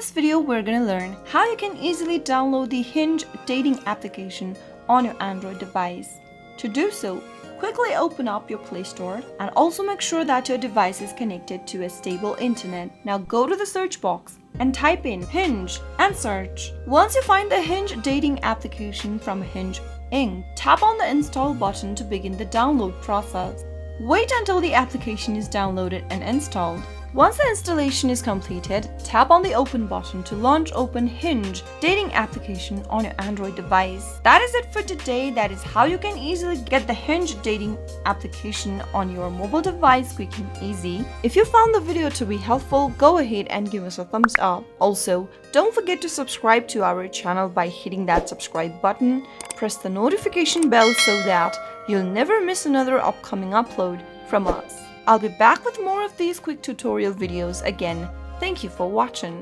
this video, we're gonna learn how you can easily download the Hinge dating application on your Android device. To do so, quickly open up your Play Store and also make sure that your device is connected to a stable internet. Now go to the search box and type in Hinge and search. Once you find the Hinge dating application from Hinge Inc., tap on the install button to begin the download process. Wait until the application is downloaded and installed. Once the installation is completed, tap on the Open button to launch Open Hinge dating application on your Android device. That is it for today. That is how you can easily get the Hinge dating application on your mobile device quick and easy. If you found the video to be helpful, go ahead and give us a thumbs up. Also, don't forget to subscribe to our channel by hitting that subscribe button. Press the notification bell so that you'll never miss another upcoming upload from us. I'll be back with more of these quick tutorial videos again. Thank you for watching.